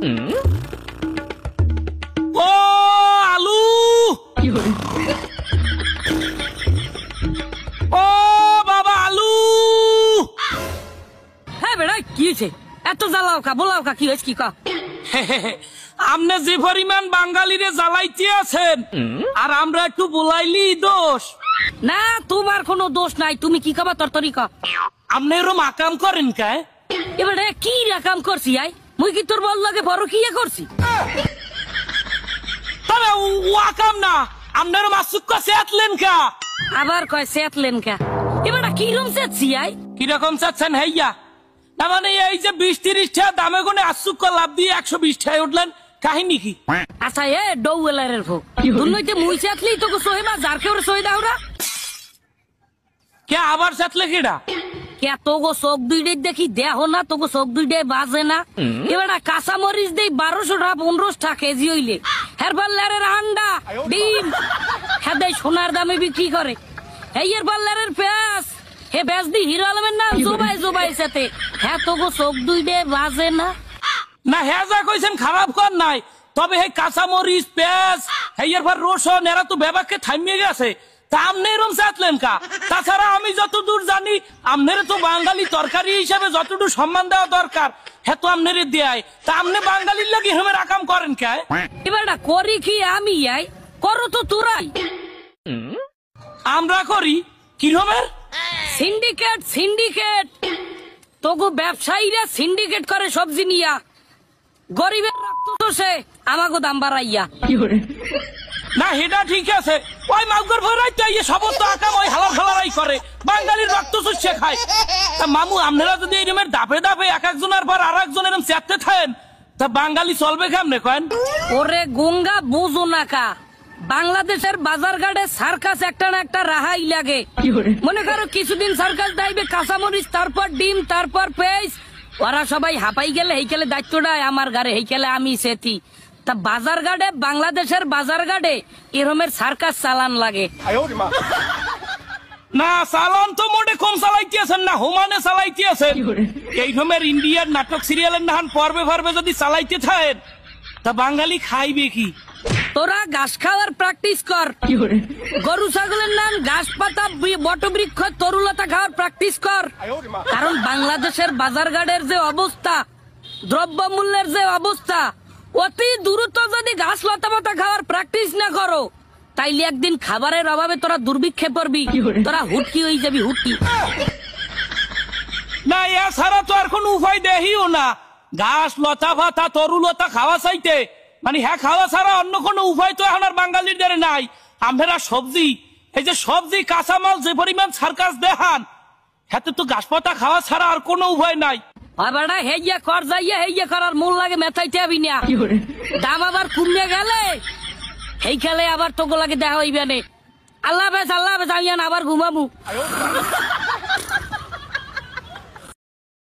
ও আলু, ও বাবা আলু। হ্যাঁ বেড়া কি হয়েছে? এত জ্বালাও কা, বলাও কা, কি হয়েছে কি কা? আপনি যে পরিমাণ বাঙালিরে জ্বালাইতে আছেন আর আমরা একটু বলাইলি দোষ না, তোমার কোনো দোষ নাই। তুমি কি খাবা তরতরি কা? আপনি এরম আকাম করেন কায়? এবারে কি রাকাম করছি আই? মুই কি তোর বল লাগে বড় কি করছি? তবে ও আকাম না, আপনার মাসুক সেতলেন কা? আবার কয় সেতলেন কা? এবারে কি রকম সেতছি আই? কিরকম চাচ্ছেন হাইয়া? না মানে এই যে 20-30 টাকা দামে গুনে আসুক লাভ দিয়ে 120 টাকায় উঠলেন, কাহিনী কি? আচ্ছা এ ডৌয়েলারের ভোগ দুনইতে মুই সেতলি তোকে সহিমা যার কেউ সহি দাওরা কে আবার সেতলে কিডা? কে তোগো চোখ দুইটে দেখি দেহ না, তোগো চোখ দুইটে বাজে না? এবারে কাঁচা মরিচ দেই 1200 টাকা 1500 টাকা কেজি হইলে হেরবাল্লারের আন্ডা ডিম হ্যাঁ দেয় সোনার দামে বিক্রি করে। এই এর বাল্লারের পেঁয়াজ হে বেচ দি হিরো আলমের নাম জোবাই জোবাই সাথে। হ্যাঁ তোগো চোখ দুইটে বাজে না? না হ্যাঁ যা কইছেন খারাপ কর নাই, তবে হে কাঁচামরিচ পেঁয়াজ হেয়ার পর রসুন এরা তো বেবাককে থামিয়ে গেছে, তা আমনে এরম চাটলেন কা? তাছাড়া আমি যতদূর জানি আমনের তো বাঙালি তরকারি হিসাবে যতটুকু সম্মান দেওয়া দরকার হ্যাঁ তো আমনের দেয়, তা আমনে বাঙালির লাগে হেমের আকাম করেন কে? এবার করি কি আমি আই? করো তো তোরাই। আমরা করি কিরমের? সিন্ডিকেট সিন্ডিকেট তোগো ব্যবসায়ীরা সিন্ডিকেট করে সবজি নিয়া গরিবের রক্ত চষে আমাগো দাম বাড়াইয়া। না হেটা ঠিক আছে, ওই মাগুর ভরাইতে এই সমস্ত আকাম ওই হালাল হালারাই করে, বাঙালির রক্ত চুষে খায়। তা মামু আপনারা যদি এরমের দাপে দাপে এক একজনের পর আর একজন এরম চেতে থাকেন তা বাঙালি চলবে কেমনে কয়েন? ওরে গঙ্গা বুঝো না কা, বাংলাদেশের বাজার ঘাটে সার্কাস একটা না একটা রাহাই লাগে। মনে করো কিছুদিন সার্কাস দাইবে কাঁচামরিচ, তারপর ডিম, তারপর পেঁয়াজ, ওরা সবাই হাঁপাই গেলে হেইকেলে দায়িত্বটা আমার গাড়ে, হেইকেলে আমি সেতি। তা বাজার ঘাটে, বাংলাদেশের বাজার ঘাটে এরমের সার্কাস চালান লাগে না। চালান তো মোটে কম চালাইতেছেন না, হোমানে চালাইতেছেন। এই রকমের ইন্ডিয়ার নাটক সিরিয়ালের নাহান পর্বে পর্বে যদি চালাইতে থাকেন তা বাঙালি খাইবে কি? তোরা ঘাস খাওয়ার প্র্যাকটিস কর, গরু ছাগলের নাম ঘাস পাতা বটবৃক্ষ তরুলতা খাওয়ার প্র্যাকটিস কর। কারণ বাংলাদেশের বাজার ঘাটের যে অবস্থা, দ্রব্যমূল্যের যে অবস্থা, অতি দ্রুত যদি ঘাস লতা পাতা খাওয়ার প্র্যাকটিস না করো তাইলে একদিন খাবারের অভাবে তোরা দুর্ভিক্ষে পড়বি, তোরা হুটকি হয়ে যাবি হুটকি। না এছাড়া তো আর কোন উপায় দেখিও না, ঘাস লতা পাতা তরুলতা খাওয়া চাইতে মানে হ্যাঁ খাওয়া ছাড়া অন্য কোনো উপায় তো এখন আর বাঙালির দ্বারা নাই। আমরা সবজি, এই যে সবজি কাঁচামাল যে পরিমাণ সার্কাস দেখান হাতে তো ঘাস পাতা খাওয়া ছাড়া আর কোনো উপায় নাই। বেটা হেইয়া কর যাইয়া হেইয়া করার মূল লাগে মেথাইতে হবি না, দাম আবার কমে গেলে এই খেলে আবার তোকে লাগে দেখা হইবে। আল্লাহ হাফেজ, আল্লাহ হাফেজ, আমি আবার ঘুমাবো।